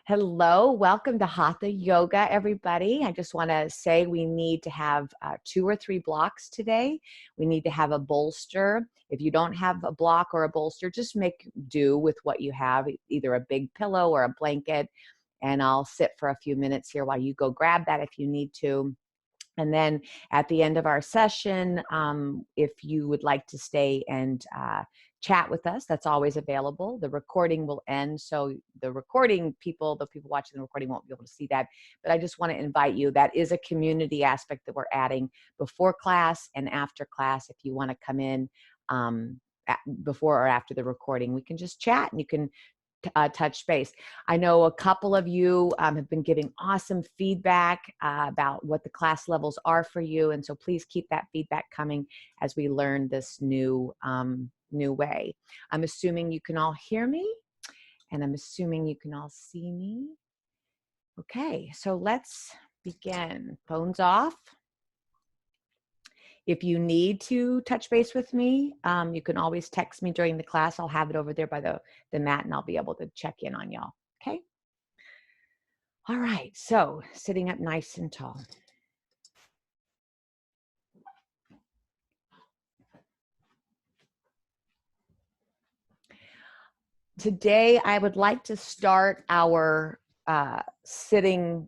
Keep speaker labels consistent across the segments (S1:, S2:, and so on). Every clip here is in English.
S1: Hello, welcome to Hatha Yoga, everybody. I just want to say we need to have 2 or 3 blocks today. We need to have a bolster. If you don't have a block or a bolster, just make do with what you have, either a big pillow or a blanket. And I'll sit for a few minutes here while you go grab that if you need to. And then at the end of our session, if you would like to stay and chat with us, that's always available. The recording will end, so the people watching the recording won't be able to see that. But I just want to invite you. That is a community aspect that we're adding before class and after class. If you want to come in before or after the recording, we can just chat and you can touch base. I know a couple of you have been giving awesome feedback about what the class levels are for you, and so please keep that feedback coming as we learn this new way. I'm assuming you can all hear me, and I'm assuming you can all see me. Okay, so let's begin. Phones off. If you need to touch base with me, you can always text me during the class. I'll have it over there by the mat and I'll be able to check in on y'all, okay? All right, so sitting up nice and tall. Today, I would like to start our sitting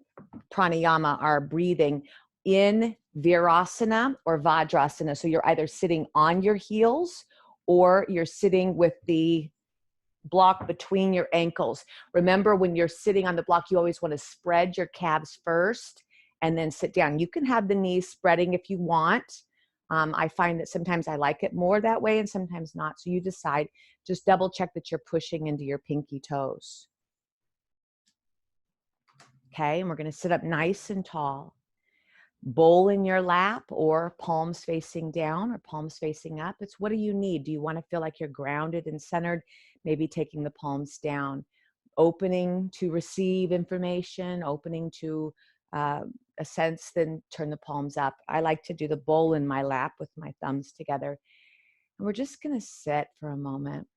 S1: pranayama, our breathing, in Virasana or Vajrasana. So you're either sitting on your heels or you're sitting with the block between your ankles. Remember, when you're sitting on the block, you always want to spread your calves first and then sit down. You can have the knees spreading if you want. I find that sometimes I like it more that way and sometimes not. So you decide. Just double check that you're pushing into your pinky toes. Okay, and we're going to sit up nice and tall. Bowl in your lap or palms facing down or palms facing up. It's what do you need? Do you want to feel like you're grounded and centered? Maybe taking the palms down. Opening to receive information, opening to a sense, then turn the palms up. I like to do the bowl in my lap with my thumbs together. And we're just going to sit for a moment.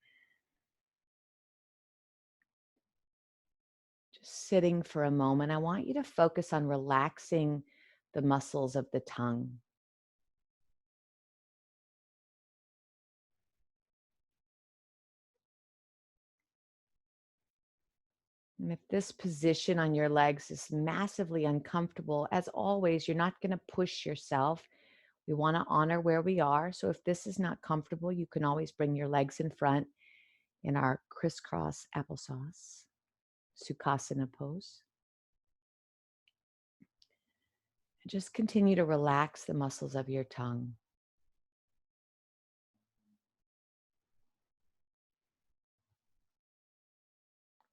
S1: Just sitting for a moment. I want you to focus on relaxing the muscles of the tongue. And if this position on your legs is massively uncomfortable, as always, you're not going to push yourself. We want to honor where we are. So if this is not comfortable, you can always bring your legs in front in our crisscross applesauce, Sukhasana pose. And just continue to relax the muscles of your tongue.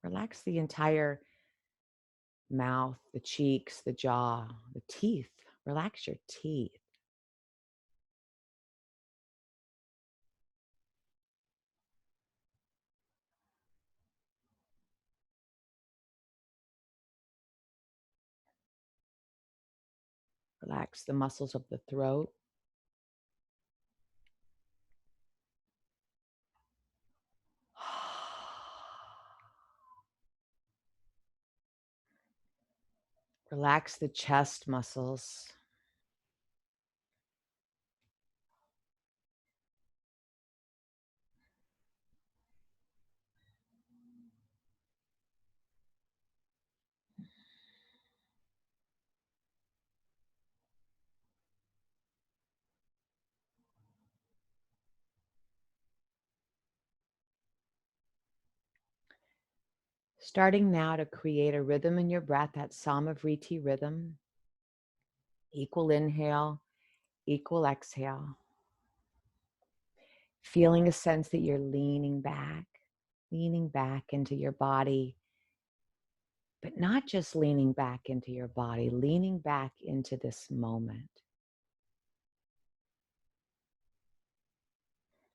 S1: Relax the entire mouth, the cheeks, the jaw, the teeth. Relax your teeth. Relax the muscles of the throat. Relax the chest muscles. Starting now to create a rhythm in your breath, that Samavriti rhythm. Equal inhale, equal exhale. Feeling a sense that you're leaning back into your body, but not just leaning back into your body, leaning back into this moment.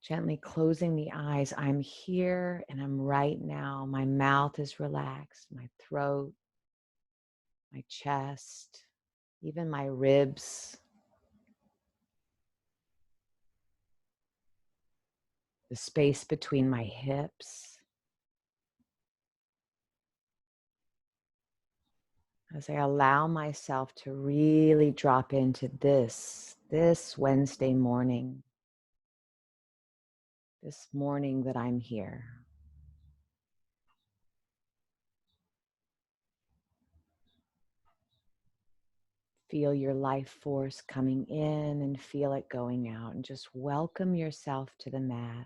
S1: Gently closing the eyes. I'm here and I'm right now. My mouth is relaxed, my throat, my chest, even my ribs. The space between my hips. as I allow myself to really drop into this Wednesday morning, this morning that I'm here. Feel your life force coming in and feel it going out, and just welcome yourself to the mat.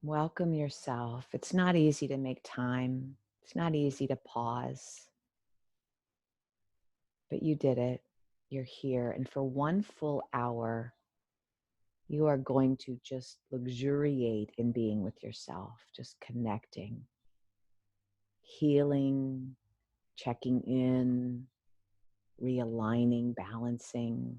S1: Welcome yourself. It's not easy to make time. It's not easy to pause, but you did it. You're here. And for 1 full hour, you are going to just luxuriate in being with yourself, just connecting, healing, checking in, realigning, balancing,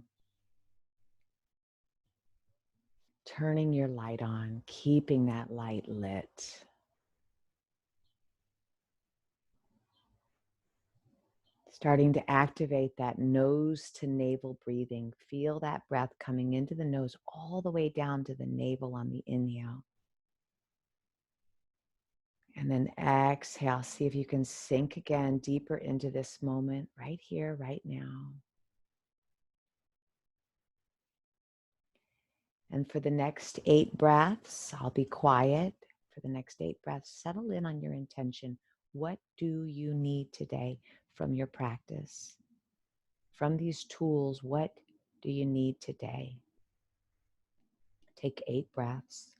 S1: turning your light on, keeping that light lit. Starting to activate that nose to navel breathing. Feel that breath coming into the nose all the way down to the navel on the inhale. And then exhale. See if you can sink again deeper into this moment right here, right now. And for the next 8 breaths, I'll be quiet. For the next 8 breaths, settle in on your intention. What do you need today from your practice? From these tools, what do you need today? Take 8 breaths.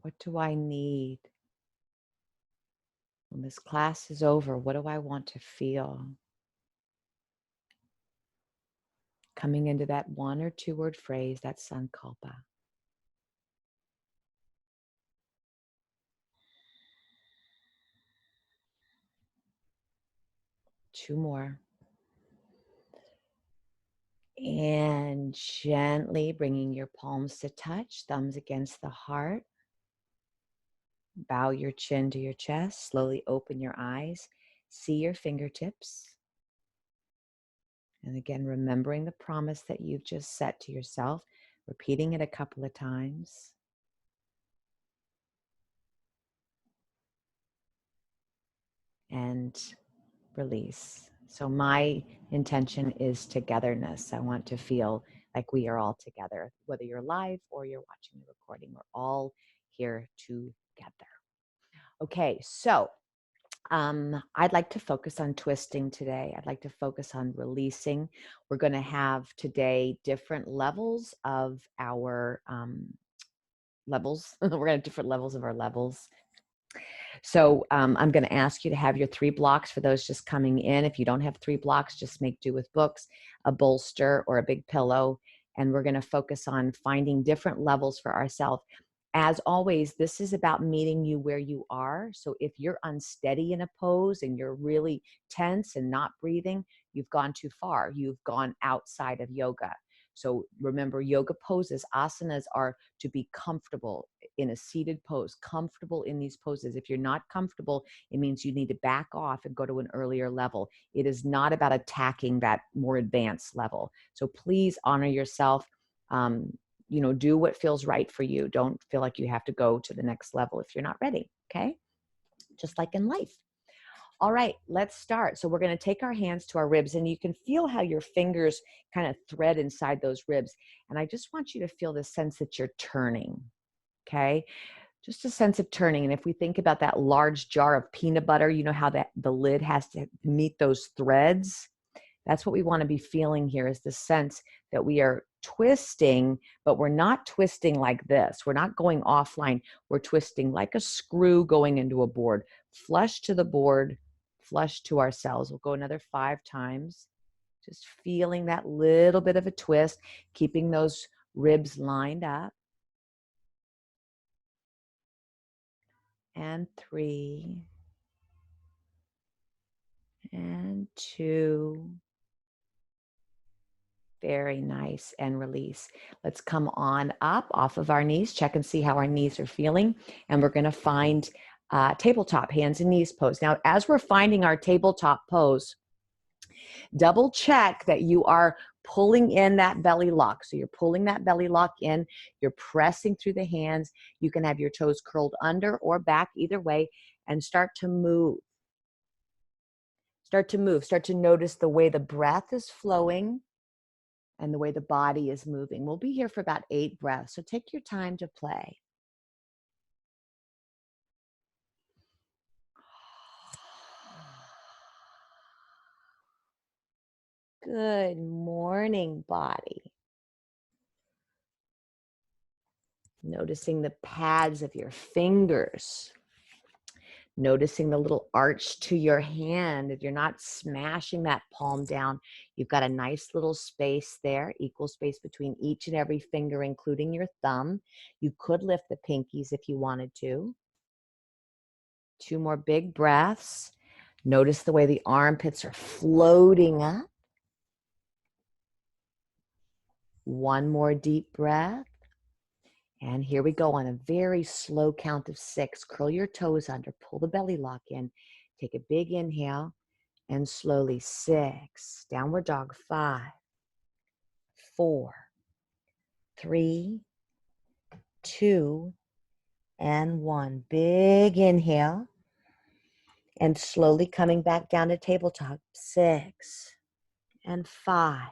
S1: What do I need? When this class is over, what do I want to feel? Coming into that 1 or 2 word phrase, that sankalpa. 2 more. And gently bringing your palms to touch, thumbs against the heart. Bow your chin to your chest. Slowly open your eyes. See your fingertips. And again, remembering the promise that you've just set to yourself, repeating it a couple of times. And release. So my intention is togetherness. I want to feel like we are all together, whether you're live or you're watching the recording. We're all here together. Okay, so I'd like to focus on twisting today. I'd like to focus on releasing. We're going to have today different levels of our levels. We're going to have different levels of our levels. So I'm going to ask you to have your 3 blocks for those just coming in. If you don't have 3 blocks, just make do with books, a bolster, or a big pillow. And we're going to focus on finding different levels for ourselves. As always, this is about meeting you where you are. So if you're unsteady in a pose and you're really tense and not breathing, you've gone too far. You've gone outside of yoga. So remember, yoga poses, asanas, are to be comfortable in a seated pose, comfortable in these poses. If you're not comfortable, it means you need to back off and go to an earlier level. It is not about attacking that more advanced level. So please honor yourself. Do what feels right for you. Don't feel like you have to go to the next level if you're not ready, okay? Just like in life. All right, let's start. So we're going to take our hands to our ribs, and you can feel how your fingers kind of thread inside those ribs. And I just want you to feel the sense that you're turning, okay? Just a sense of turning. And if we think about that large jar of peanut butter, you know how that the lid has to meet those threads? That's what we want to be feeling here, is the sense that we are twisting, but we're not twisting like this. We're not going offline. We're twisting like a screw going into a board, flush to the board, flush to ourselves. We'll go another 5 times. Just feeling that little bit of a twist, keeping those ribs lined up. and 3 and 2. Very nice. And release. Let's come on up off of our knees. Check and see how our knees are feeling. And we're going to find tabletop hands and knees pose. Now, as we're finding our tabletop pose, double check that you are pulling in that belly lock. So you're pulling that belly lock in. You're pressing through the hands. You can have your toes curled under or back, either way, and start to move. Start to move. Start to notice the way the breath is flowing and the way the body is moving. We'll be here for about 8 breaths, so take your time to play. Good morning, body. Noticing the pads of your fingers. Noticing the little arch to your hand. If you're not smashing that palm down, you've got a nice little space there, equal space between each and every finger, including your thumb. You could lift the pinkies if you wanted to. 2 more big breaths. Notice the way the armpits are floating up. 1 more deep breath. And here we go on a very slow count of 6. Curl your toes under, pull the belly lock in. Take a big inhale and slowly 6. Downward dog, 5, 4, 3, 2, and 1. Big inhale. And slowly coming back down to tabletop, 6, and 5,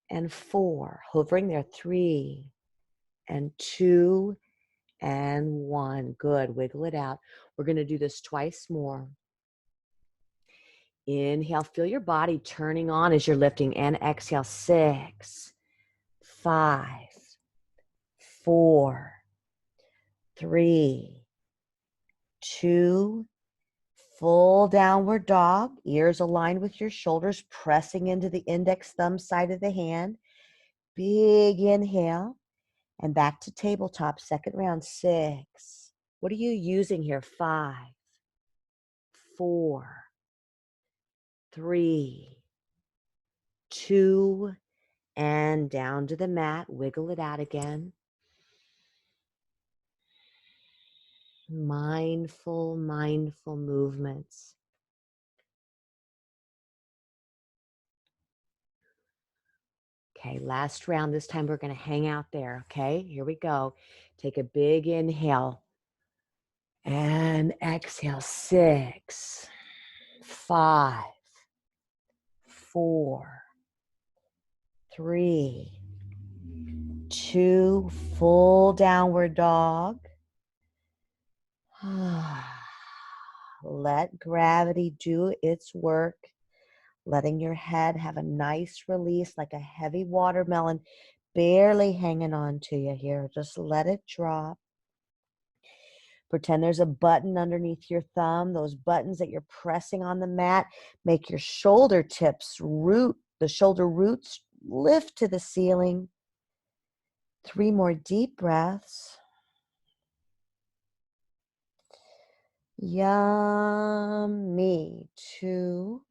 S1: and 4. Hovering there, 3, and 2, and 1. Good. Wiggle it out. We're going to do this twice more. Inhale, feel your body turning on as you're lifting, and exhale, 6, 5, 4, 3, 2, full downward dog, ears aligned with your shoulders, pressing into the index thumb side of the hand. Big inhale, and back to tabletop, second round, 6. What are you using here? 5, 4, 3, 2, and down to the mat. Wiggle it out again. Mindful movements. Okay, last round. This time we're going to hang out there. Okay, here we go. Take a big inhale and exhale. 6, 5, 4, 3, 2, full downward dog. Let gravity do its work. Letting your head have a nice release like a heavy watermelon, barely hanging on to you here. Just let it drop. Pretend there's a button underneath your thumb. Those buttons that you're pressing on the mat make your shoulder tips root, the shoulder roots lift to the ceiling. 3 more deep breaths. Yummy. 2.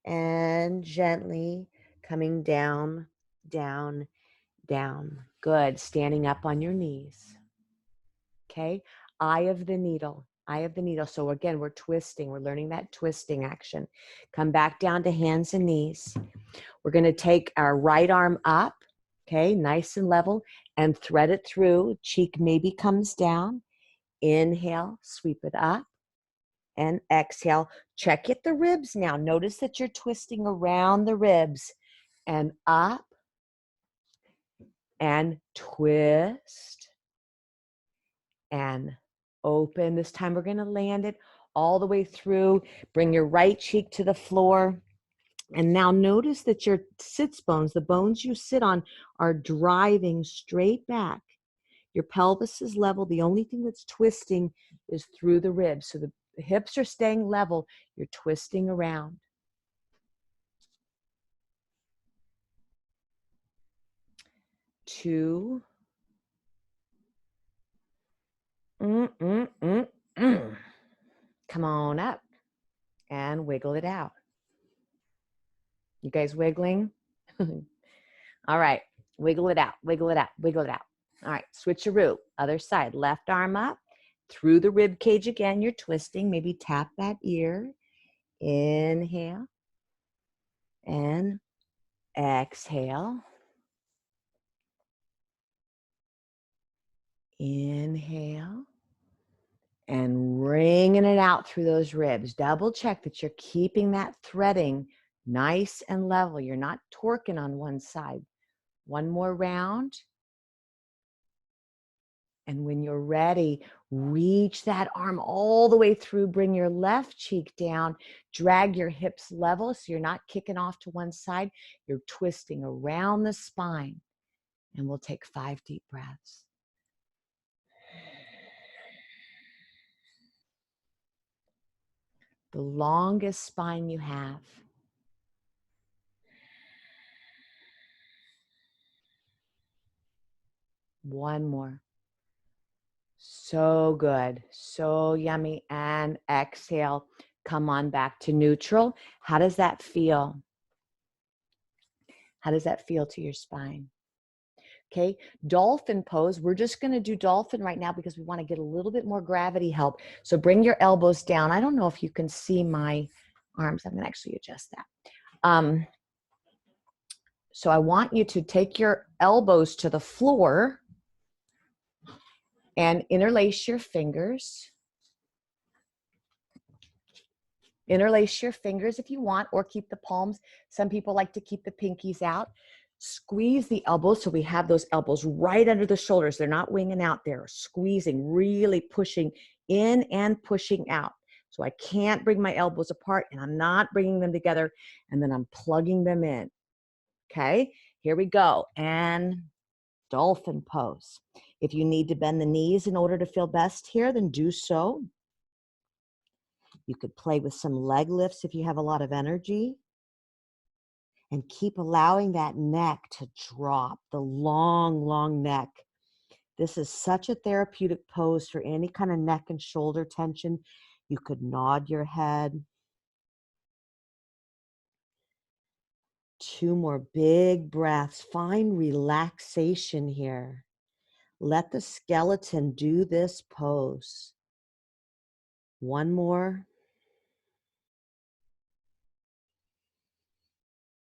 S1: And gently coming down, down, down. Good. Standing up on your knees. Okay. Eye of the needle. Eye of the needle. So again, we're twisting. We're learning that twisting action. Come back down to hands and knees. We're going to take our right arm up. Okay. Nice and level, and thread it through. Cheek maybe comes down. Inhale. Sweep it up. And exhale. Check at the ribs now. Notice that you're twisting around the ribs and up and twist and open. This time we're going to land it all the way through. Bring your right cheek to the floor. And now notice that your sits bones, the bones you sit on, are driving straight back. Your pelvis is level. The only thing that's twisting is through the ribs. So the hips are staying level. You're twisting around. 2, mm. Come on up and wiggle it out. You guys wiggling? All right, wiggle it out, wiggle it out, wiggle it out. All right, switcheroo, other side, left arm up, through the rib cage again, you're twisting, maybe tap that ear. Inhale and exhale. Inhale and wringing it out through those ribs. Double check that you're keeping that threading nice and level. You're not torquing on one side. One more round. And when you're ready, reach that arm all the way through. Bring your left cheek down. Drag your hips level so you're not kicking off to one side. You're twisting around the spine. And we'll take 5 deep breaths. The longest spine you have. One more. So good. So yummy. And exhale. Come on back to neutral. How does that feel? How does that feel to your spine? Okay, dolphin pose. We're just going to do dolphin right now because we want to get a little bit more gravity help. So bring your elbows down. I don't know if you can see my arms. I'm going to actually adjust that. So I want you to take your elbows to the floor and interlace your fingers. Interlace your fingers if you want, or keep the palms. Some people like to keep the pinkies out. Squeeze the elbows so we have those elbows right under the shoulders. They're not winging out. They're squeezing, really pushing in and pushing out. So I can't bring my elbows apart, and I'm not bringing them together, and then I'm plugging them in. Okay, here we go. And dolphin pose. If you need to bend the knees in order to feel best here, then do so. You could play with some leg lifts if you have a lot of energy. And keep allowing that neck to drop, the long, long neck. This is such a therapeutic pose for any kind of neck and shoulder tension. You could nod your head. 2 more big breaths. Find relaxation here. Let the skeleton do this pose. 1 more.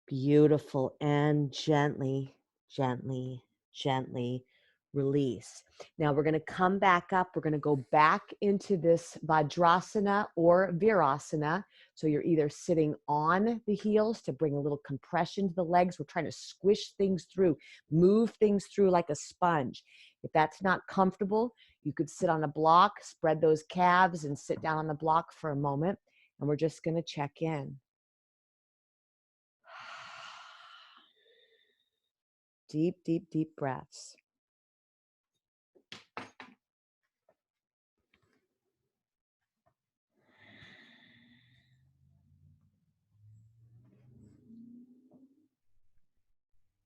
S1: Beautiful. And gently, gently, gently release. Now we're going to come back up. We're going to go back into this Vajrasana or Virasana. So you're either sitting on the heels to bring a little compression to the legs. We're trying to squish things through, move things through like a sponge. If that's not comfortable, you could sit on a block, spread those calves and sit down on the block for a moment. And we're just going to check in. Deep, deep, deep breaths.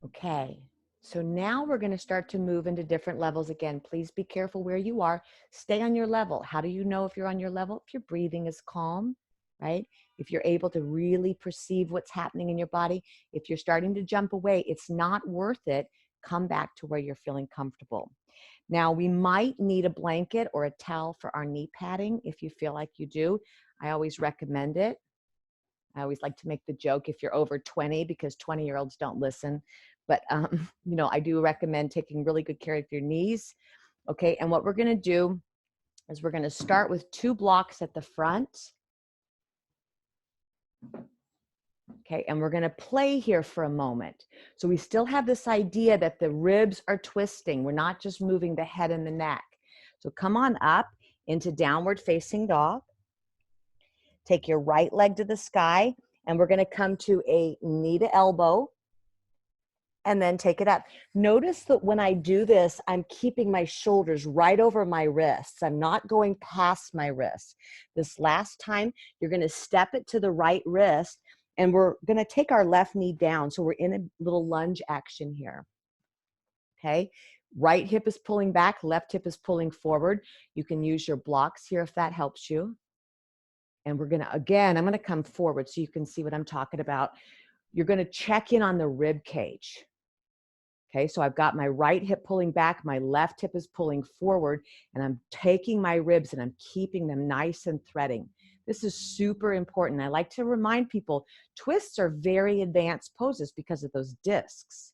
S1: Okay, so now we're going to start to move into different levels again. Please be careful where you are. Stay on your level. How do you know if you're on your level? If your breathing is calm, right? If you're able to really perceive what's happening in your body. If you're starting to jump away, it's not worth it. Come back to where you're feeling comfortable. Now, we might need a blanket or a towel for our knee padding if you feel like you do. I always recommend it. I always like to make the joke if you're over 20, because 20-year-olds don't listen. But, you know, I do recommend taking really good care of your knees. Okay, and what we're going to do is we're going to start with 2 blocks at the front. Okay, and we're going to play here for a moment. So we still have this idea that the ribs are twisting. We're not just moving the head and the neck. So come on up into downward facing dog. Take your right leg to the sky, and we're going to come to a knee to elbow and then take it up. Notice that when I do this, I'm keeping my shoulders right over my wrists. I'm not going past my wrists. This last time, you're going to step it to the right wrist, and we're going to take our left knee down. So we're in a little lunge action here. Okay. Right hip is pulling back, left hip is pulling forward. You can use your blocks here if that helps you. And we're gonna, again, I'm gonna come forward so you can see what I'm talking about. You're gonna check in on the rib cage. Okay, so I've got my right hip pulling back, my left hip is pulling forward, and I'm taking my ribs and I'm keeping them nice and threading. This is super important. I like to remind people, twists are very advanced poses because of those discs.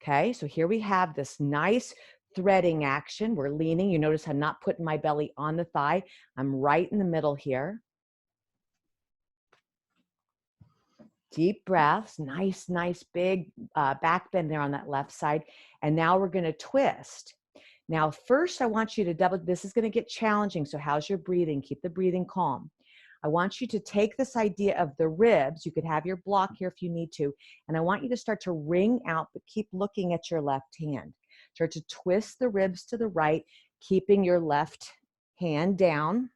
S1: Okay, so here we have this nice threading action. We're leaning. You notice I'm not putting my belly on the thigh. I'm right in the middle here. Deep breaths, nice big back bend there on that left side. And now we're gonna twist. Now, first I want you to this is gonna get challenging, so how's your breathing? Keep the breathing calm. I want you to take this idea of the ribs, you could have your block here if you need to, and I want you to start to wring out, but keep looking at your left hand. Start to twist the ribs to the right, keeping your left hand down.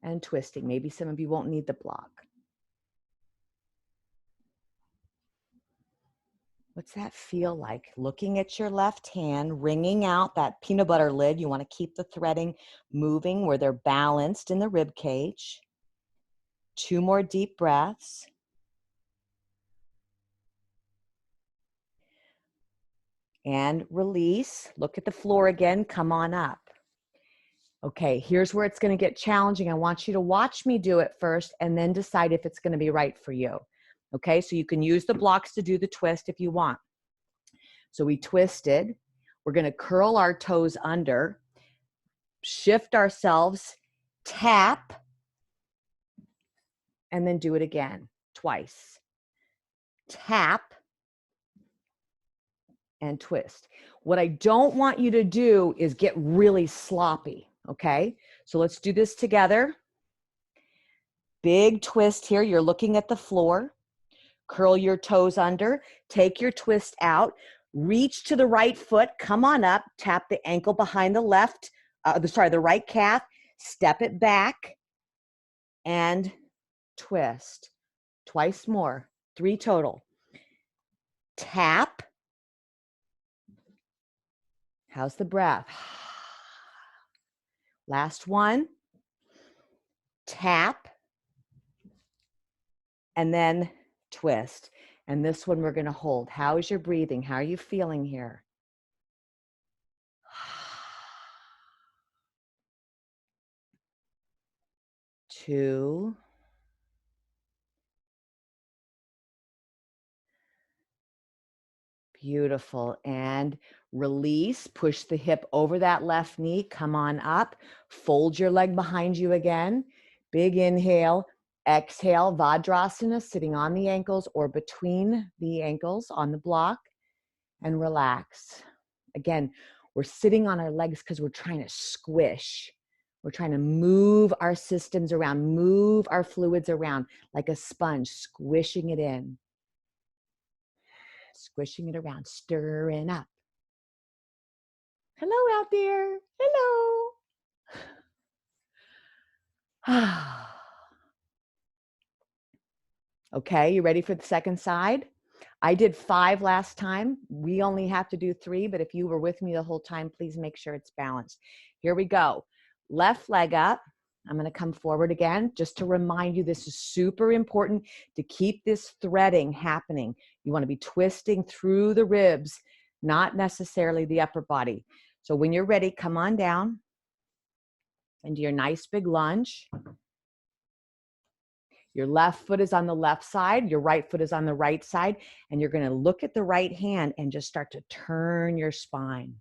S1: And twisting. Maybe some of you won't need the block. What's that feel like? Looking at your left hand, wringing out that peanut butter lid. You want to keep the threading moving where they're balanced in the rib cage. 2 more deep breaths. And release. Look at the floor again. Come on up. Okay, here's where it's going to get challenging. I want you to watch me do it first and then decide if it's going to be right for you. Okay, so you can use the blocks to do the twist if you want. So we twisted. We're going to curl our toes under, shift ourselves, tap, and then do it again, twice. Tap and twist. What I don't want you to do is get really sloppy, okay? So let's do this together. Big twist here. You're looking at the floor. Curl your toes under, take your twist out, reach to the right foot, come on up, tap the ankle behind the the right calf, step it back, and twist. Twice more, 3 total. Tap. How's the breath? Last one. Tap. And then twist. And this one we're going to hold. How is your breathing? How are you feeling here? 2. Beautiful. And release. Push the hip over that left knee. Come on up. Fold your leg behind you again. Big inhale. Exhale. Vajrasana, sitting on the ankles or between the ankles on the block. And relax. Again, we're sitting on our legs because we're trying to squish. We're trying to move our systems around, move our fluids around like a sponge, squishing it in. Squishing it around, stirring up. Hello out there. Hello. Okay, you ready for the second side? I did 5 last time. We only have to do 3, but if you were with me the whole time, please make sure it's balanced. Here we go. Left leg up. I'm going to come forward again just to remind you this is super important to keep this threading happening. You want to be twisting through the ribs, not necessarily the upper body. So when you're ready, come on down and do your nice big lunge. Your left foot is on the left side, your right foot is on the right side, and you're going to look at the right hand and just start to turn your spine.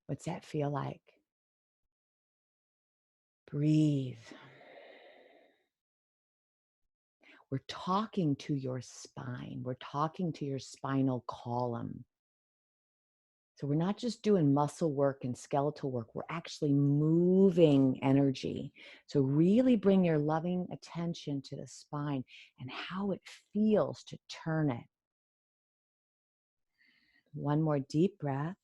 S1: What's that feel like? Breathe. We're talking to your spine. We're talking to your spinal column. So we're not just doing muscle work and skeletal work. We're actually moving energy. So really bring your loving attention to the spine and how it feels to turn it. One more deep breath.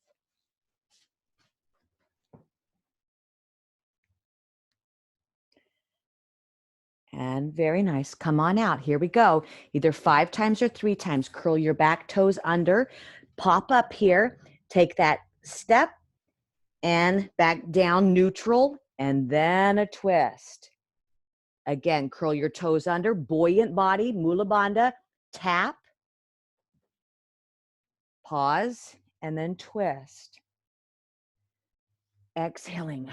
S1: And very nice. Come on out. Here we go. Either 5 times or 3 times. Curl your back toes under. Pop up here. Take that step and back down neutral. And then a twist. Again, curl your toes under. Buoyant body. Mula Bandha. Tap. Pause. And then twist. Exhaling.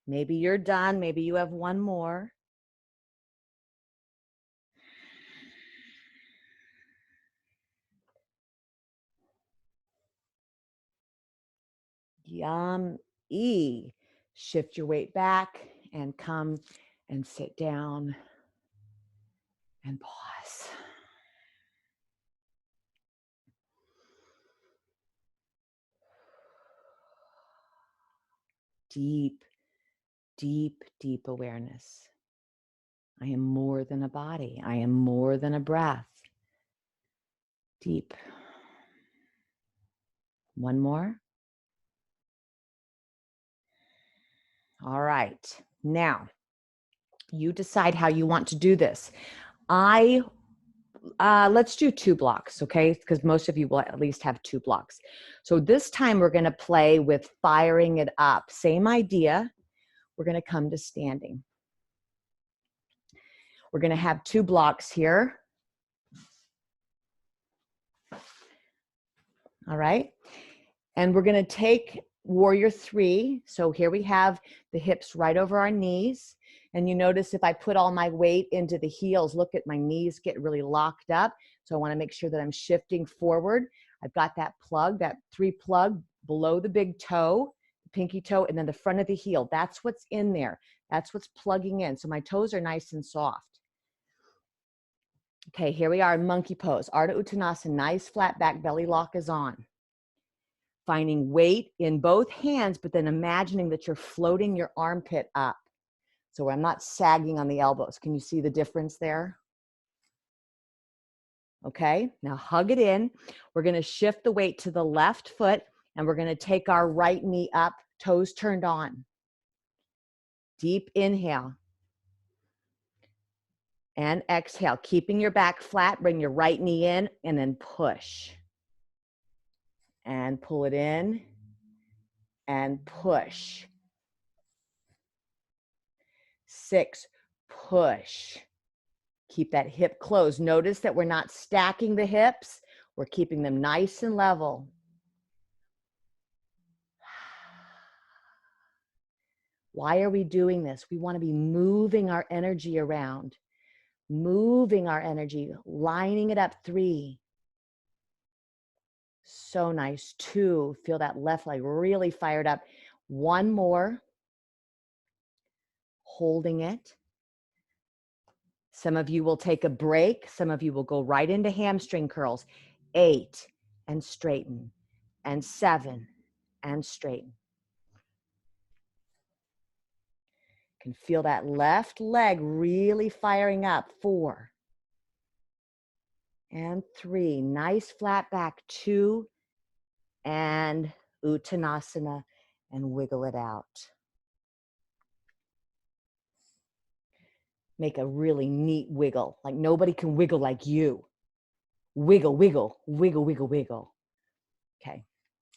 S1: Maybe you're done. Maybe you have one more. Yum-y. Shift your weight back and come and sit down and pause. Deep, deep, deep awareness. I am more than a body. I am more than a breath. Deep. One more. All right. Now, you decide how you want to do this. Let's do 2 blocks, okay? Because most of you will at least have 2 blocks. So this time we're going to play with firing it up. Same idea. We're going to come to standing. We're going to have 2 blocks here. All right. And we're going to take warrior 3. So here we have the hips right over our knees. And you notice if I put all my weight into the heels, look at my knees get really locked up. So I want to make sure that I'm shifting forward. I've got that plug, that 3 plug below the big toe, the pinky toe, and then the front of the heel. That's what's in there. That's what's plugging in. So my toes are nice and soft. Okay, here we are in monkey pose. Ardha Uttanasana, nice flat back, belly lock is on. Finding weight in both hands, but then imagining that you're floating your armpit up. So I'm not sagging on the elbows. Can you see the difference there? Okay, now hug it in. We're going to shift the weight to the left foot, and we're going to take our right knee up, toes turned on. Deep inhale. And exhale, keeping your back flat, bring your right knee in, and then push. And pull it in, and push. 6, push. Keep that hip closed. Notice that we're not stacking the hips. We're keeping them nice and level. Why are we doing this? We want to be moving our energy around. Moving our energy, lining it up. 3. So nice. 2, feel that left leg really fired up. 1 more. Holding it. Some of you will take a break. Some of you will go right into hamstring curls. 8, and straighten. And 7, and straighten. Can feel that left leg really firing up. 4, and 3. Nice flat back. 2, and Uttanasana, and wiggle it out. Make a really neat wiggle. Like nobody can wiggle like you. Wiggle, wiggle, wiggle, wiggle, wiggle. Okay.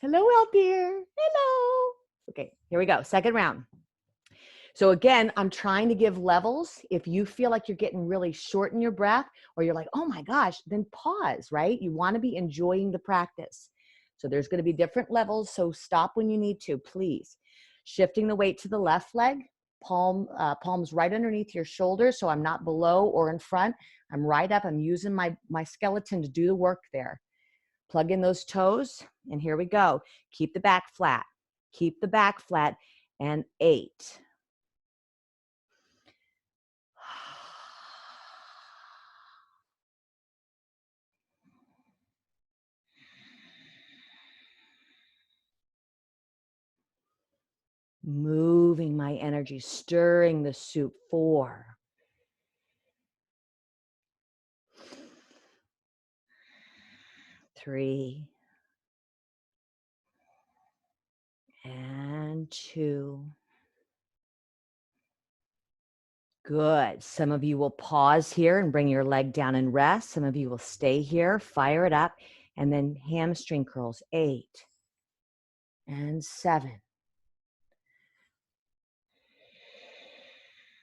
S1: Hello out there. Hello. Okay, here we go. Second round. So again, I'm trying to give levels. If you feel like you're getting really short in your breath, or you're like, oh my gosh, then pause, right? You want to be enjoying the practice. So there's going to be different levels. So stop when you need to, please. Shifting the weight to the left leg, palms right underneath your shoulders. So I'm not below or in front. I'm right up. I'm using my skeleton to do the work there. Plug in those toes, and here we go. Keep the back flat. Keep the back flat, and 8. Moving my energy, stirring the soup. 4. 3, and 2. Good. Some of you will pause here and bring your leg down and rest. Some of you will stay here, fire it up, and then hamstring curls. 8 and 7.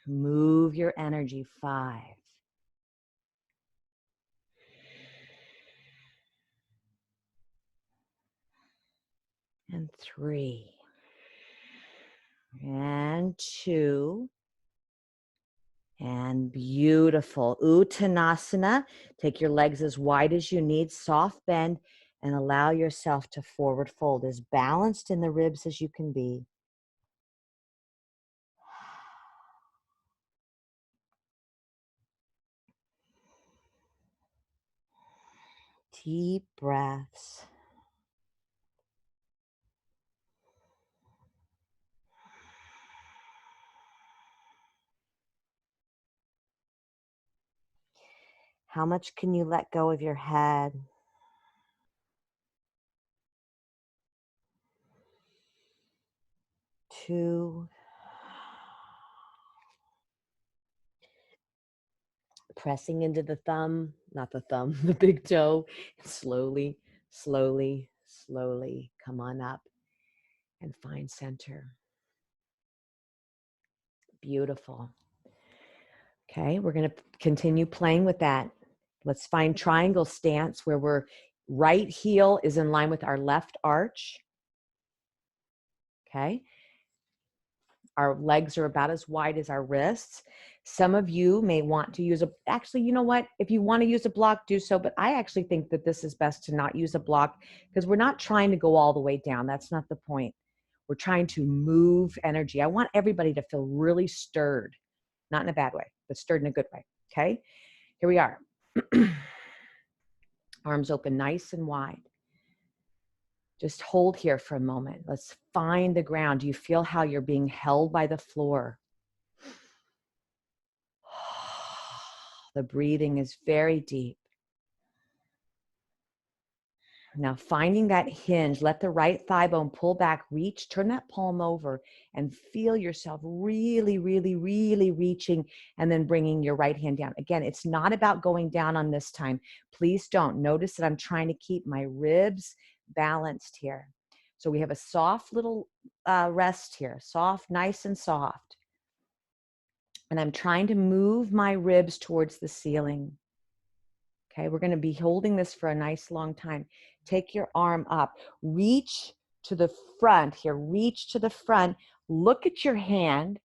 S1: Move your energy. 5 and 3 and 2. And beautiful. Uttanasana. Take your legs as wide as you need, soft bend, and allow yourself to forward fold, as balanced in the ribs as you can be. Deep breaths. How much can you let go of your head? 2. Pressing into the thumb, not the thumb, the big toe. Slowly, slowly, slowly come on up and find center. Beautiful. Okay, we're going to continue playing with that. Let's find triangle stance where we're right heel is in line with our left arch. Okay. Our legs are about as wide as our wrists. Some of you may want to use actually, you know what? If you want to use a block, do so. But I actually think that this is best to not use a block, because we're not trying to go all the way down. That's not the point. We're trying to move energy. I want everybody to feel really stirred, not in a bad way, but stirred in a good way. Okay. Here we are. Arms open nice and wide. Just hold here for a moment. Let's find the ground. Do you feel how you're being held by the floor? The breathing is very deep. Now finding that hinge, let the right thigh bone pull back, reach, turn that palm over and feel yourself really, really, really reaching, and then bringing your right hand down. Again, it's not about going down on this time. Please don't. Notice that I'm trying to keep my ribs balanced here. So we have a soft little rest here, soft, nice and soft. And I'm trying to move my ribs towards the ceiling. Okay, we're going to be holding this for a nice long time. Take your arm up, reach to the front here, reach to the front, look at your hand,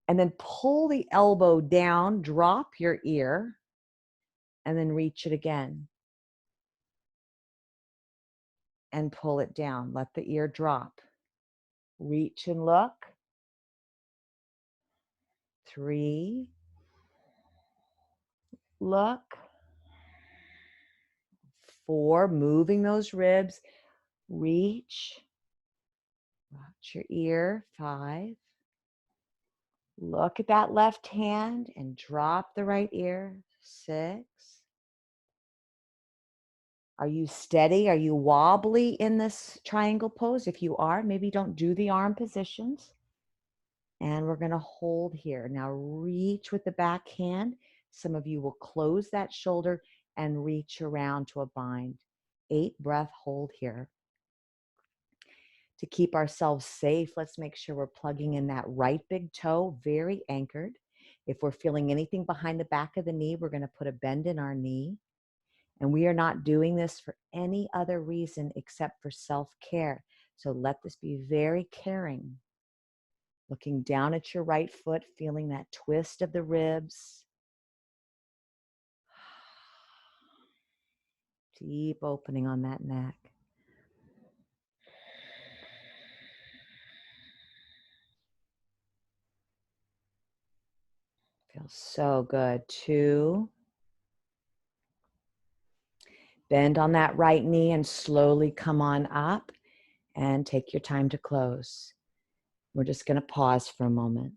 S1: and then pull the elbow down, drop your ear, and then reach it again. And pull it down, let the ear drop. Reach and look. 3. Look. 4, moving those ribs. Reach. Watch your ear. 5. Look at that left hand and drop the right ear. 6. Are you steady? Are you wobbly in this triangle pose? If you are, maybe don't do the arm positions. And we're going to hold here. Now reach with the back hand. Some of you will close that shoulder and reach around to a bind. 8 breath hold here. To keep ourselves safe, let's make sure we're plugging in that right big toe, very anchored. If we're feeling anything behind the back of the knee, we're going to put a bend in our knee. And we are not doing this for any other reason except for self-care. So let this be very caring. Looking down at your right foot, feeling that twist of the ribs. Deep opening on that neck. Feels so good. 2. Bend on that right knee and slowly come on up and take your time to close. We're just going to pause for a moment.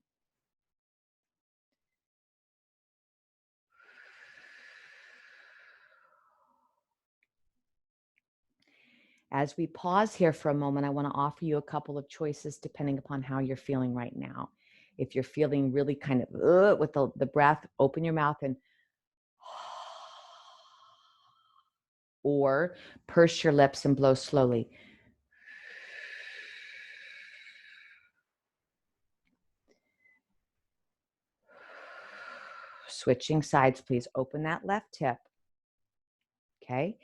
S1: As we pause here for a moment, I want to offer you a couple of choices depending upon how you're feeling right now. If you're feeling really kind of with the breath, open your mouth and or purse your lips and blow slowly. Switching sides, please. Open that left hip. Okay.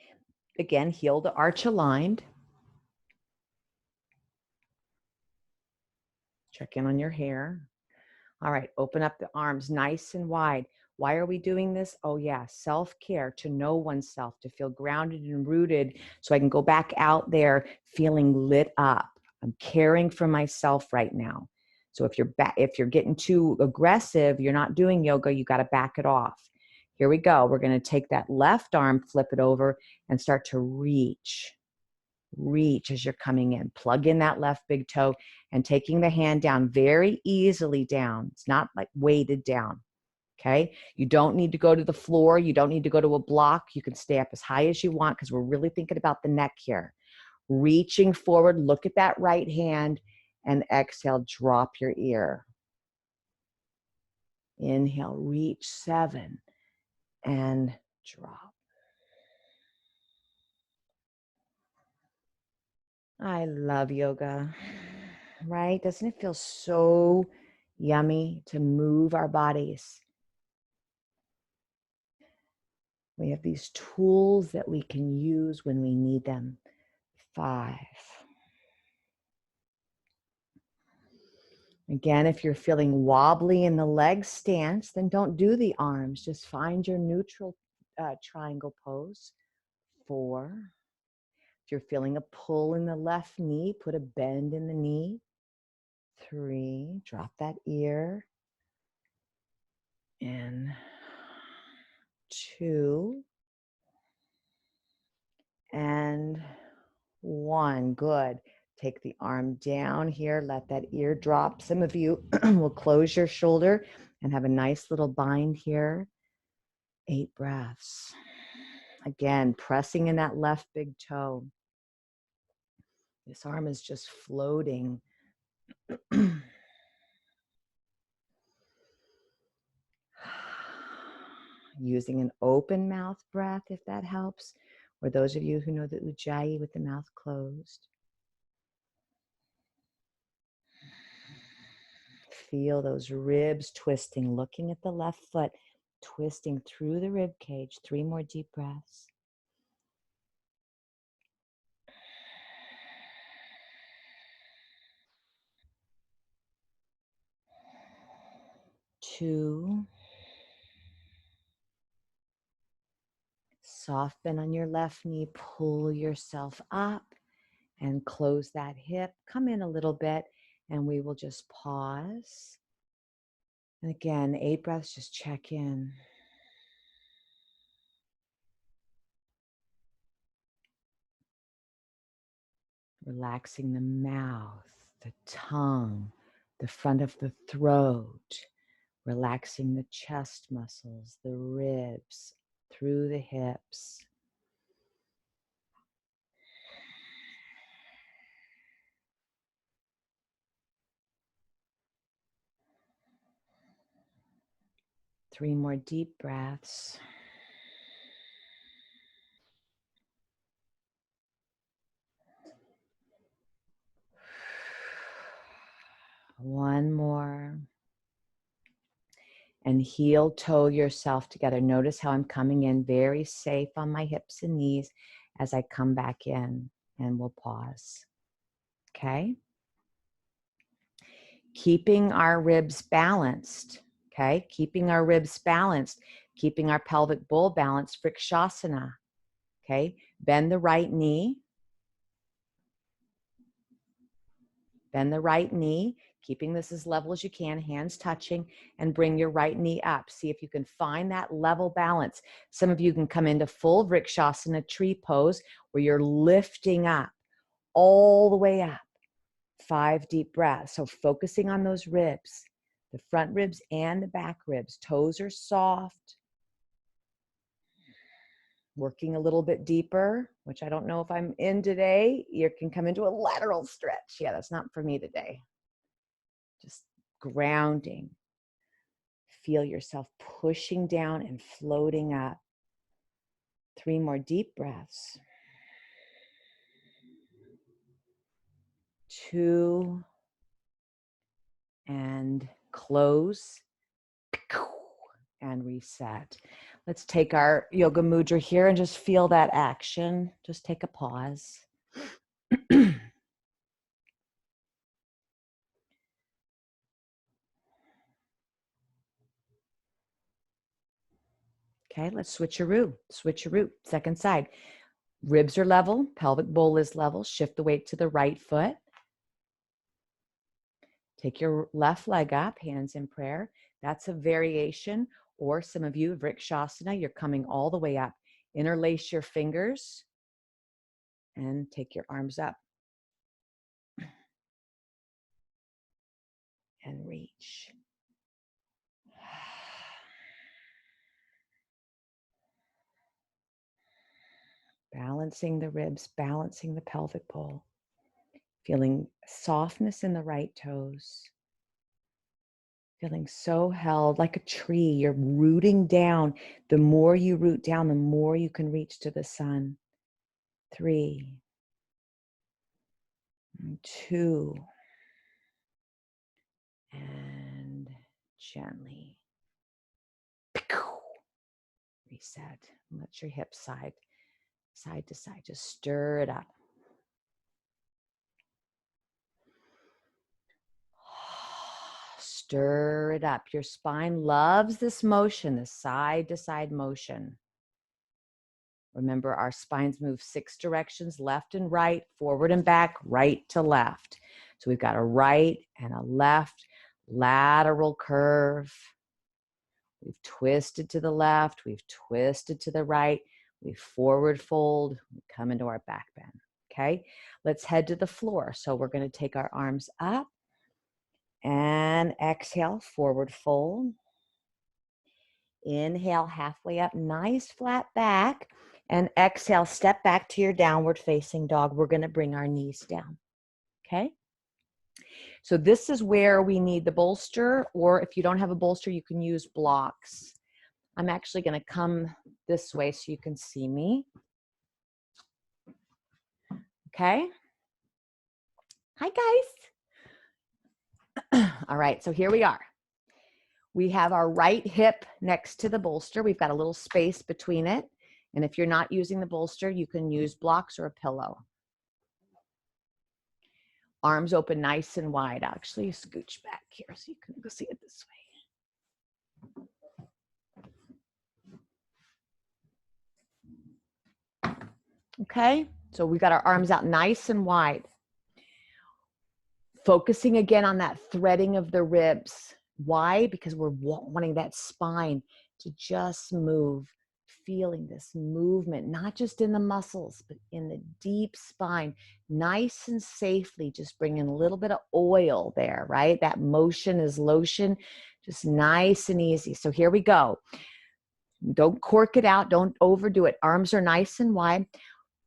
S1: Again, heel to arch aligned. Check in on your hair. All right, open up the arms nice and wide. Why are we doing this? Oh yeah, self-care, to know oneself, to feel grounded and rooted so I can go back out there feeling lit up. I'm caring for myself right now. So if you're getting too aggressive, you're not doing yoga, you got to back it off. Here we go. We're going to take that left arm, flip it over and start to reach. Reach as you're coming in. Plug in that left big toe and taking the hand down very easily down. It's not like weighted down. Okay. You don't need to go to the floor. You don't need to go to a block. You can stay up as high as you want because we're really thinking about the neck here. Reaching forward, look at that right hand and exhale, drop your ear. Inhale, reach 7 and drop. I love yoga, right? Doesn't it feel so yummy to move our bodies? We have these tools that we can use when we need them. 5. Again, if you're feeling wobbly in the leg stance, then don't do the arms. Just find your neutral triangle pose. 4. If you're feeling a pull in the left knee, put a bend in the knee. 3. Drop that ear. And 2. And 1. Good. Take the arm down here. Let that ear drop. Some of you will close your shoulder and have a nice little bind here. 8 breaths. Again, pressing in that left big toe. This arm is just floating. Using an open mouth breath, if that helps, or those of you who know the Ujjayi with the mouth closed. Feel those ribs twisting, looking at the left foot, twisting through the rib cage. 3 more deep breaths. 2. Soften on your left knee, pull yourself up and close that hip. Come in a little bit and we will just pause. And again, 8 breaths, just check in. Relaxing the mouth, the tongue, the front of the throat. Relaxing the chest muscles, the ribs, through the hips. Three more deep breaths. One more. And heel toe yourself together. Notice how I'm coming in very safe on my hips and knees as I come back in, and we'll pause. Okay? Keeping our ribs balanced. Okay? Keeping our ribs balanced. Keeping our pelvic bowl balanced. Vrikshasana. Okay? Bend the right knee. Bend the right knee, keeping this as level as you can, hands touching, and bring your right knee up. See if you can find that level balance. Some of you can come into full Vrikshasana tree pose where you're lifting up, all the way up. 5 deep breaths. So focusing on those ribs, the front ribs and the back ribs. Toes are soft. Working a little bit deeper, which I don't know if I'm in today. You can come into a lateral stretch. Yeah, that's not for me today. Just grounding. Feel yourself pushing down and floating up. 3 more deep breaths. 2, and close, and reset. Let's take our yoga mudra here and just feel that action. Just take a pause. Okay, let's switcheroo. Switcheroo. Second side. Ribs are level, pelvic bowl is level. Shift the weight to the right foot. Take your left leg up, hands in prayer. That's a variation. Or some of you, Vrikshasana, you're coming all the way up. Interlace your fingers and take your arms up. And reach. Balancing the ribs, balancing the pelvic bowl. Feeling softness in the right toes. Feeling so held like a tree. You're rooting down. The more you root down, the more you can reach to the sun. 3, 2, and gently. Reset. Let your hips side to side. Just stir it up. Stir it up. Your spine loves this motion, this side to side motion. Remember, our spines move 6 directions, left and right, forward and back, right to left. So we've got a right and a left lateral curve. We've twisted to the left, we've twisted to the right, we forward fold, we come into our back bend. Okay, let's head to the floor. So we're going to take our arms up and exhale, forward fold. Inhale, halfway up, nice flat back. And exhale, step back to your downward facing dog. We're going to bring our knees down. Okay? So this is where we need the bolster, or if you don't have a bolster, you can use blocks. I'm actually going to come this way so you can see me. Okay? Hi, guys. All right, so here we are. We have our right hip next to the bolster. We've got a little space between it. And if you're not using the bolster, you can use blocks or a pillow. Arms open nice and wide. I'll actually scooch back here so you can go see it this way. Okay, so we've got our arms out nice and wide. Focusing again on that threading of the ribs. Why? Because we're wanting that spine to just move. Feeling this movement, not just in the muscles, but in the deep spine, nice and safely, just bringing a little bit of oil there, right? That motion is lotion, just nice and easy. So here we go. Don't cork it out. Don't overdo it. Arms are nice and wide.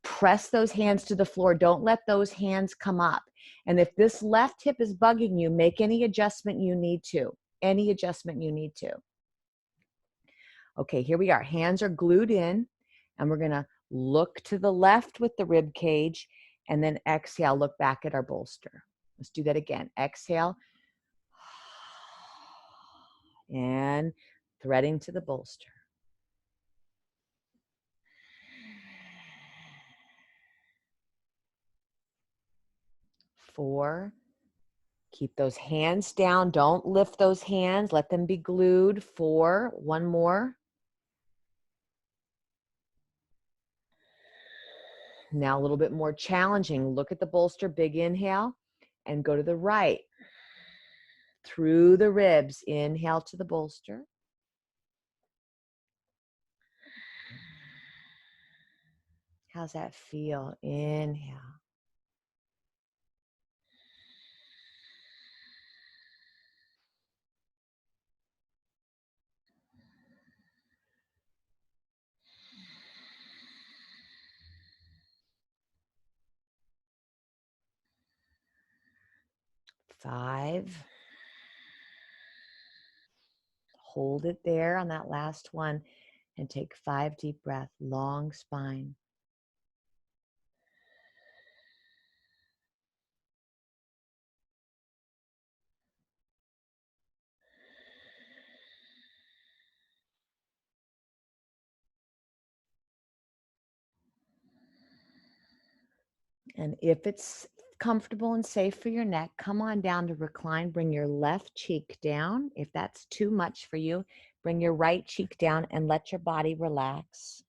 S1: Press those hands to the floor. Don't let those hands come up. And if this left hip is bugging you, make any adjustment you need to. Any adjustment you need to. Okay, here we are. Hands are glued in, and we're going to look to the left with the rib cage, and then exhale, look back at our bolster. Let's do that again. Exhale, and threading to the bolster. 4. Keep those hands down. Don't lift those hands. Let them be glued. 4. One more. Now a little bit more challenging. Look at the bolster, big inhale, and go to the right. Through the ribs, inhale to the bolster. How's that feel? Inhale. 5. Hold it there on that last one and take 5 deep breaths, long spine. And if it's comfortable and safe for your neck, come on down to recline. Bring your left cheek down. If that's too much for you, bring your right cheek down and let your body relax.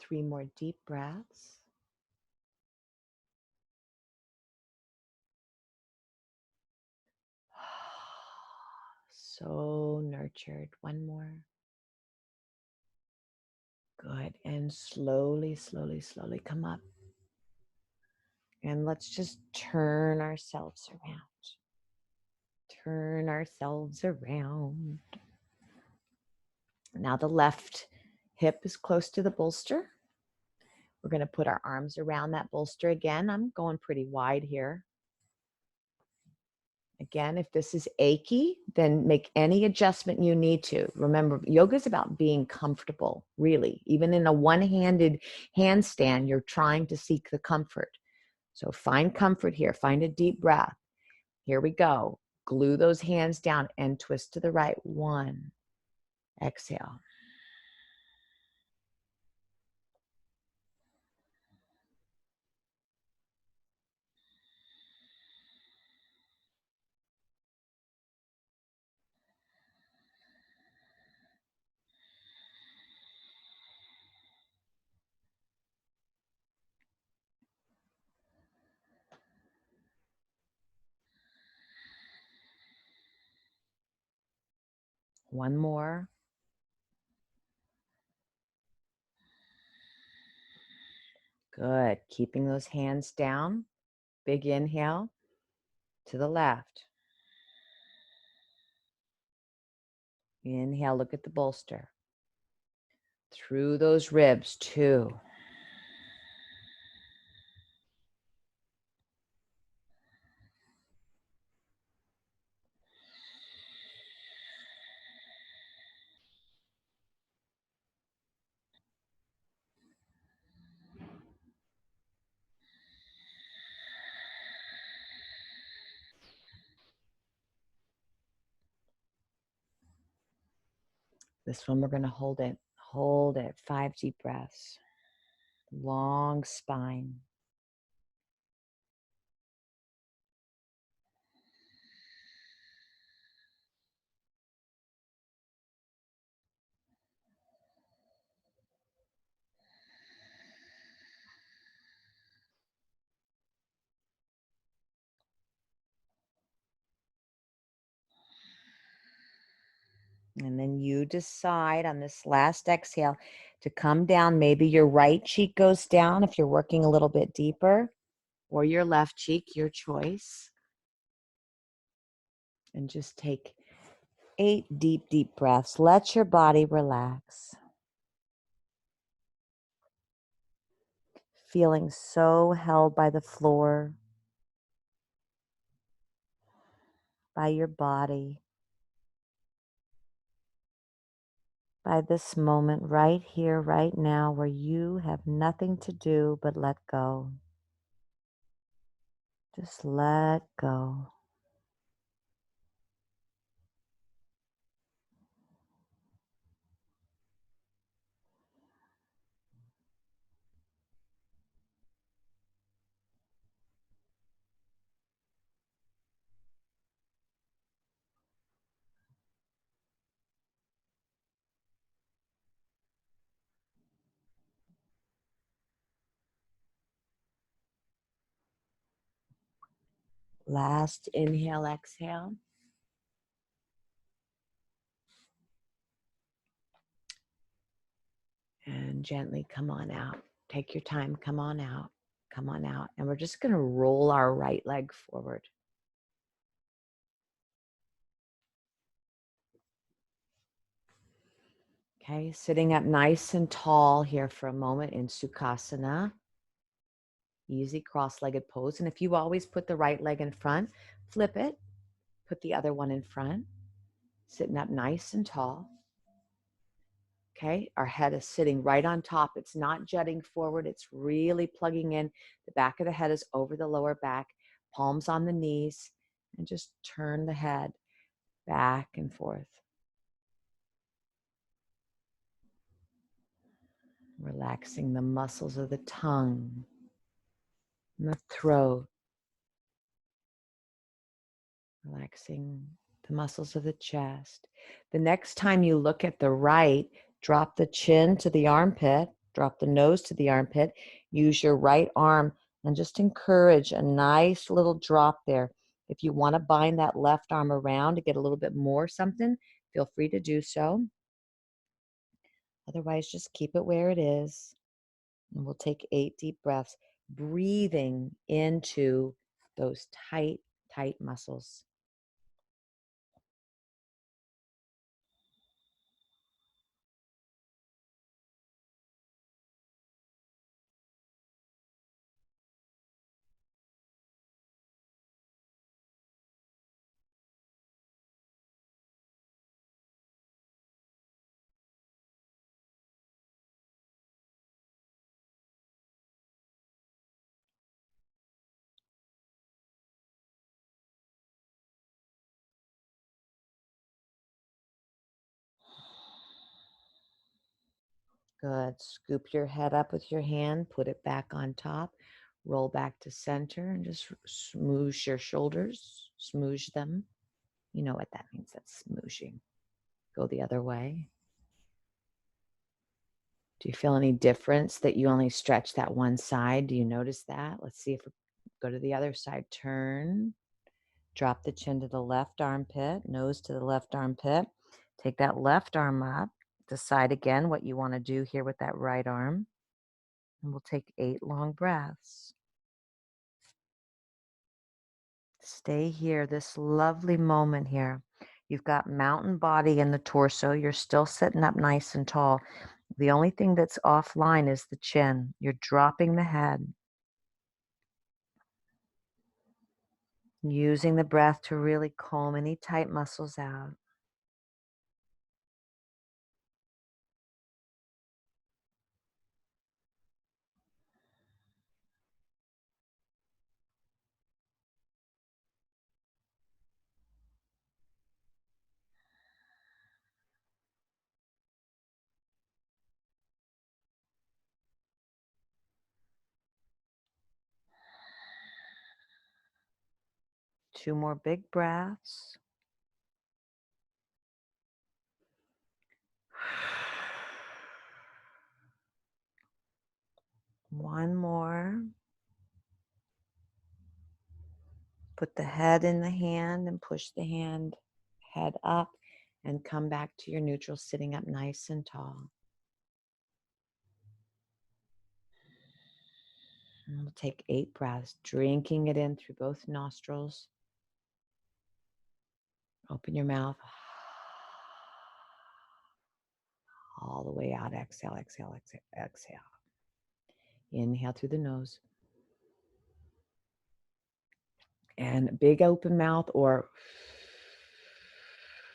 S1: Three more deep breaths. So nurtured. One more. Good. And slowly, slowly, slowly come up. And let's just turn ourselves around. Turn ourselves around. Now the left hip is close to the bolster. We're going to put our arms around that bolster again. I'm going pretty wide here. Again, if this is achy, then make any adjustment you need to. Remember, yoga is about being comfortable, really. Even in a one-handed handstand, you're trying to seek the comfort. So find comfort here. Find a deep breath. Here we go. Glue those hands down and twist to the right. 1. Exhale. One more. Good. Keeping those hands down. Big inhale to the left. Inhale, look at the bolster. Through those ribs, 2. This one, we're going to hold it. Hold it. 5 deep breaths. Long spine. And then you decide on this last exhale to come down. Maybe your right cheek goes down if you're working a little bit deeper, or your left cheek, your choice. And just take 8 deep, deep breaths. Let your body relax. Feeling so held by the floor, by your body, by this moment right here, right now, where you have nothing to do but let go. Just let go. Last inhale, exhale. And gently come on out. Take your time, come on out, come on out. And we're just gonna roll our right leg forward. Okay, sitting up nice and tall here for a moment in Sukhasana. Easy cross-legged pose. And if you always put the right leg in front, flip it, put the other one in front, sitting up nice and tall. Okay, our head is sitting right on top. It's not jutting forward. It's really plugging in. The back of the head is over the lower back, palms on the knees, and just turn the head back and forth. Relaxing the muscles of the tongue and the throat. Relaxing the muscles of the chest. The next time you look at the right, drop the chin to the armpit, drop the nose to the armpit, use your right arm and just encourage a nice little drop there. If you want to bind that left arm around to get a little bit more something, feel free to do so. Otherwise, just keep it where it is. And we'll take 8 deep breaths, breathing into those tight, tight muscles. Good. Scoop your head up with your hand, put it back on top, roll back to center, and just smoosh your shoulders, smoosh them. You know what that means, that's smooshing. Go the other way. Do you feel any difference that you only stretch that one side? Do you notice that? Let's see if we go to the other side. Turn, drop the chin to the left armpit, nose to the left armpit. Take that left arm up. Decide again what you want to do here with that right arm. And we'll take 8 long breaths. Stay here, this lovely moment here. You've got mountain body in the torso. You're still sitting up nice and tall. The only thing that's offline is the chin. You're dropping the head. Using the breath to really calm any tight muscles out. Two more big breaths. One more. Put the head in the hand and push the head up and come back to your neutral, sitting up nice and tall. And we'll take 8 breaths, drinking it in through both nostrils. Open your mouth. All the way out. Exhale, exhale, exhale, exhale. Inhale through the nose. And big open mouth, or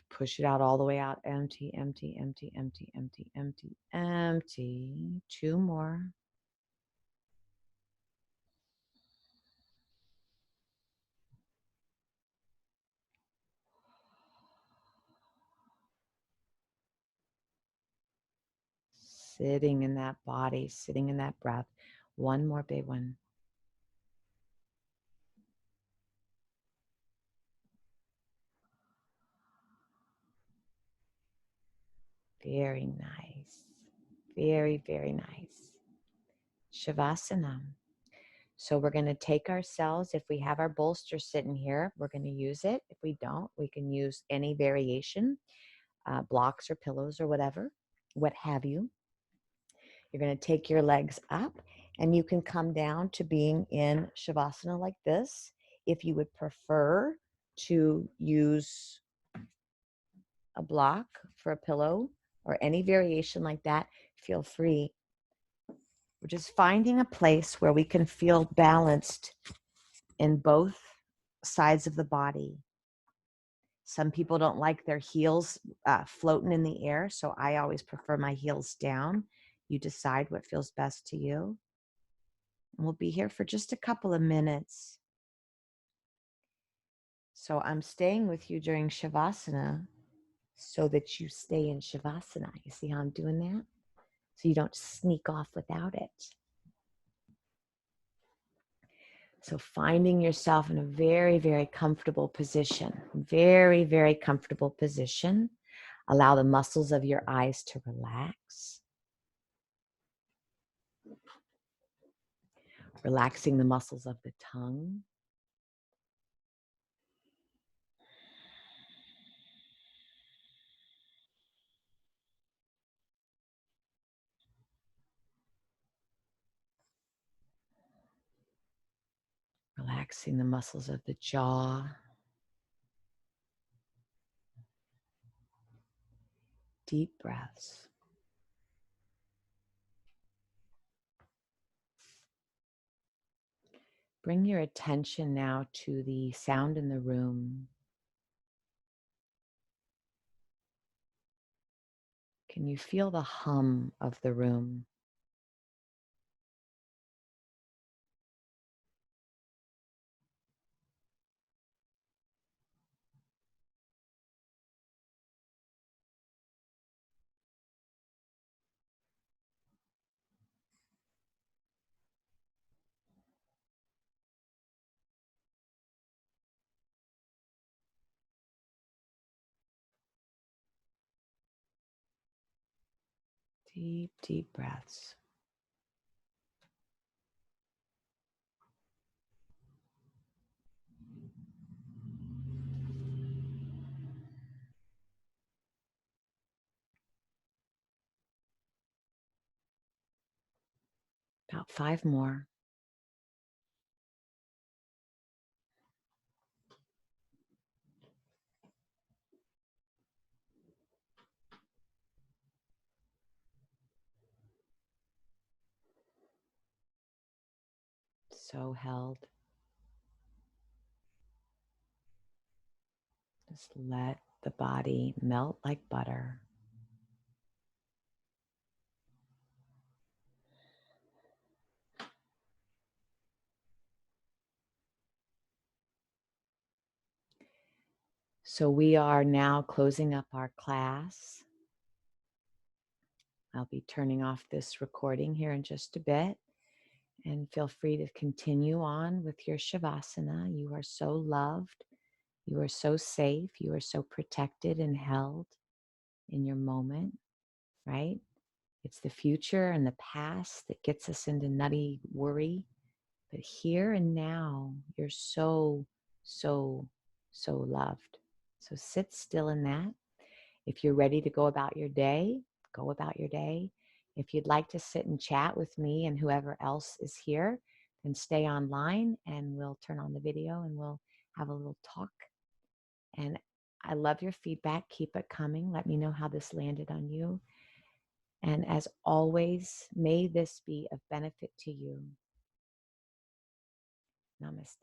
S1: push it out all the way out. Empty, empty, empty, empty, empty, empty, empty. 2 more. Sitting in that body, sitting in that breath. One more big one. Very nice. Very, very nice. Shavasana. So we're going to take ourselves, if we have our bolster sitting here, we're going to use it. If we don't, we can use any variation, blocks or pillows or whatever, what have you. You're going to take your legs up and you can come down to being in Shavasana like this. If you would prefer to use a block for a pillow or any variation like that, feel free. We're just finding a place where we can feel balanced in both sides of the body. Some people don't like their heels floating in the air, so I always prefer my heels down. You decide what feels best to you. And we'll be here for just a couple of minutes. So I'm staying with you during Shavasana so that you stay in Shavasana. You see how I'm doing that? So you don't sneak off without it. So finding yourself in a very, very comfortable position, very, very comfortable position. Allow the muscles of your eyes to relax. Relaxing the muscles of the tongue. Relaxing the muscles of the jaw. Deep breaths. Bring your attention now to the sound in the room. Can you feel the hum of the room? Deep, deep breaths. About 5 more. So held. Just let the body melt like butter. So we are now closing up our class. I'll be turning off this recording here in just a bit. And feel free to continue on with your Shavasana. You are so loved. You are so safe. You are so protected and held in your moment, right? It's the future and the past that gets us into nutty worry. But here and now, you're so, so, so loved. So sit still in that. If you're ready to go about your day, go about your day. If you'd like to sit and chat with me and whoever else is here, then stay online and we'll turn on the video and we'll have a little talk. And I love your feedback. Keep it coming. Let me know how this landed on you. And as always, may this be of benefit to you. Namaste.